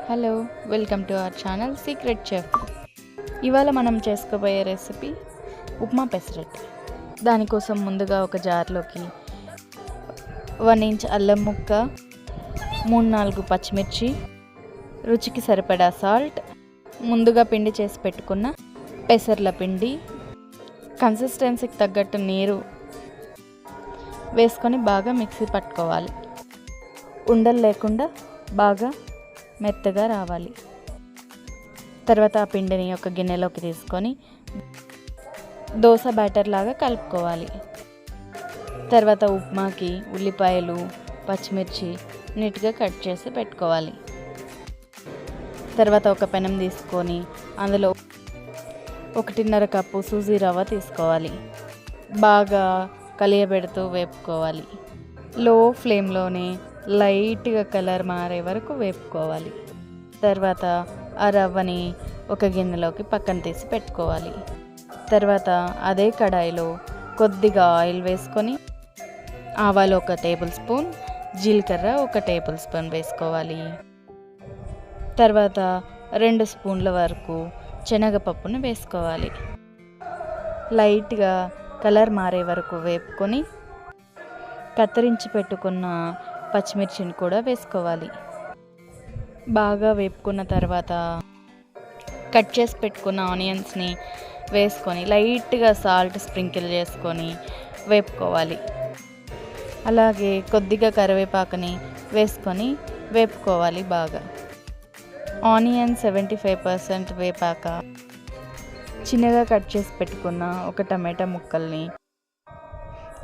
Hello, welcome to our channel secret chef. ఇవాళ మనం చేసుకోబోయే రెసిపీ ఉప్మా పెసరట్టు. దానికోసం ముందుగా ఒక జార్లోకి 1 ఇంచ్ అల్లం ముక్క, 3-4 పచ్చిమిర్చి, రుచికి సరిపడా సాల్ట్, ముందుగా పిండి చేసి పెట్టుకున్న పెసర్ల పిండి, కన్సిస్టెన్సీకి తగ్గట్టు నీరు వేసుకొని బాగా మిక్సీ పట్టుకోవాలి. ఉండలు లేకుండా బాగా మెత్తగా రావాలి. తర్వాత ఆ పిండిని ఒక గిన్నెలోకి తీసుకొని దోశ బ్యాటర్ లాగా కలుపుకోవాలి. తర్వాత ఉప్మాకి ఉల్లిపాయలు, పచ్చిమిర్చి నీట్గా కట్ చేసి పెట్టుకోవాలి. తర్వాత ఒక పెనం తీసుకొని అందులో 1.5 కప్పు సూజీ రవ్వ తీసుకోవాలి. బాగా కలియబెడుతూ వేపుకోవాలి. లో ఫ్లేమ్లోనే లైట్గా కలర్ మారే వరకు వేపుకోవాలి. తర్వాత ఆ రవ్వని ఒక గిన్నెలోకి పక్కన తీసి పెట్టుకోవాలి. తర్వాత అదే కడాయిలో కొద్దిగా ఆయిల్ వేసుకొని ఆవాలు 1 టేబుల్ స్పూన్, జీలకర్ర 1 టేబుల్ స్పూన్ వేసుకోవాలి. తర్వాత 2 స్పూన్ల వరకు శనగపప్పును వేసుకోవాలి. లైట్గా కలర్ మారే వరకు వేపుకొని కత్తిరించి పెట్టుకున్న పచ్చిమిర్చిని కూడా వేసుకోవాలి. బాగా వేపుకున్న తర్వాత కట్ చేసి పెట్టుకున్న ఆనియన్స్ని వేసుకొని లైట్గా సాల్ట్ స్ప్రింకిల్ చేసుకొని వేపుకోవాలి. అలాగే కొద్దిగా కరివేపాకుని వేసుకొని వేపుకోవాలి. బాగా ఆనియన్ 75% వేపాక చిన్నగా కట్ చేసి పెట్టుకున్న ఒక టమాటా ముక్కల్ని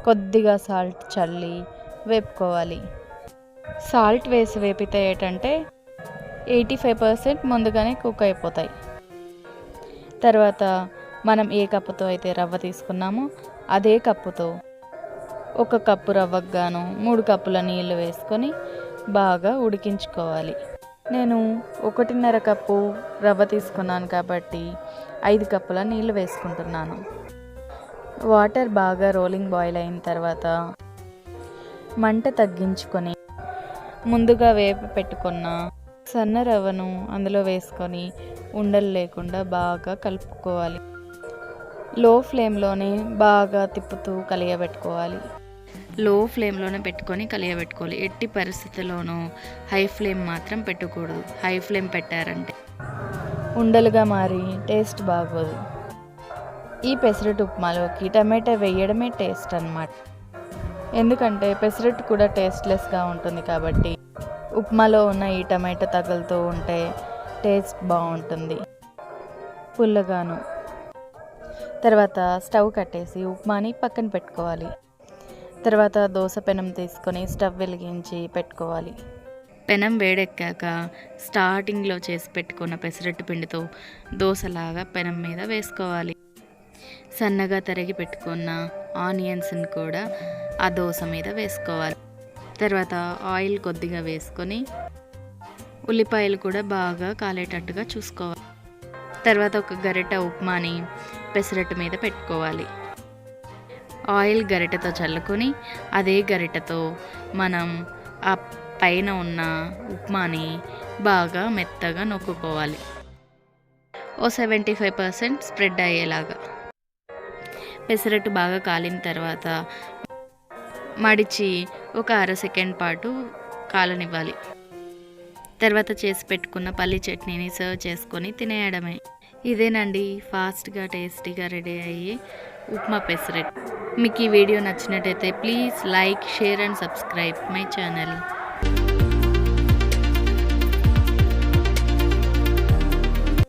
కొద్దిగా సాల్ట్ చల్లి వేపుకోవాలి. సాల్ట్ వేసి వేపితే ఏంటంటే 85% ముందుగానే కుక్ అయిపోతాయి. తర్వాత మనం ఏ కప్పుతో అయితే రవ్వ తీసుకున్నామో అదే కప్పుతో 1 కప్పు రవ్వకు గాను 3 కప్పుల నీళ్ళు వేసుకొని బాగా ఉడికించుకోవాలి. నేను 1.5 కప్పు రవ్వ తీసుకున్నాను కాబట్టి 5 కప్పుల నీళ్ళు వేసుకుంటున్నాను. వాటర్ బాగా రోలింగ్ బాయిల్ అయిన తర్వాత మంట తగ్గించుకొని ముందుగా వేపి పెట్టుకున్న సన్న రవ్వను అందులో వేసుకొని ఉండలు లేకుండా బాగా కలుపుకోవాలి. లో ఫ్లేమ్లోనే బాగా తిప్పుతూ కలియబెట్టుకోవాలి. లో ఫ్లేమ్లోనే పెట్టుకొని కలియబెట్టుకోవాలి. ఎట్టి పరిస్థితుల్లోనూ హై ఫ్లేమ్ మాత్రం పెట్టకూడదు. హై ఫ్లేమ్ పెట్టారంటే ఉండలుగా మారి టేస్ట్ బాగోదు. ఈ పెసరట్టు ఉప్మాలోకి టమాటా వేయడమే టేస్ట్ అన్నమాట. ఎందుకంటే పెసరట్టు కూడా టేస్ట్లెస్గా ఉంటుంది కాబట్టి ఉప్మాలో ఉన్న ఈ టమాటా తగులుతూ ఉంటే టేస్ట్ బాగుంటుంది, పుల్లగాను. తర్వాత స్టవ్ కట్టేసి ఉప్మాని పక్కన పెట్టుకోవాలి. తర్వాత దోశ పెనం తీసుకొని స్టవ్ వెలిగించి పెట్టుకోవాలి. పెనం వేడెక్కాక స్టార్టింగ్లో చేసి పెట్టుకున్న పెసరట్టు పిండితో దోశలాగా పెనం మీద వేసుకోవాలి. సన్నగా తరిగి పెట్టుకున్న ఆనియన్స్ని కూడా ఆ దోశ మీద వేసుకోవాలి. తర్వాత ఆయిల్ కొద్దిగా వేసుకొని ఉల్లిపాయలు కూడా బాగా కాలేటట్టుగా చూసుకోవాలి. తర్వాత ఒక గరిటె ఉప్మాని పెసరట్టు మీద పెట్టుకోవాలి. ఆయిల్ గరిటెతో చల్లుకొని అదే గరిటెతో మనం ఆ పైన ఉన్న ఉప్మాని బాగా మెత్తగా నొక్కుకోవాలి. ఓ 75% స్ప్రెడ్ అయ్యేలాగా. పెసరట్టు బాగా కాలిన తర్వాత మడిచి ఒక 1/2 సెకండ్ పాటు కాలనివ్వాలి. తర్వాత చేసి పెట్టుకున్న పల్లి చట్నీని సర్వ్ చేసుకొని తినేయడమే. ఇదేనండి ఫాస్ట్గా టేస్టీగా రెడీ అయ్యే ఉప్మా పెసరట్టు. మీకు ఈ వీడియో నచ్చినట్టయితే please like, share and subscribe my channel.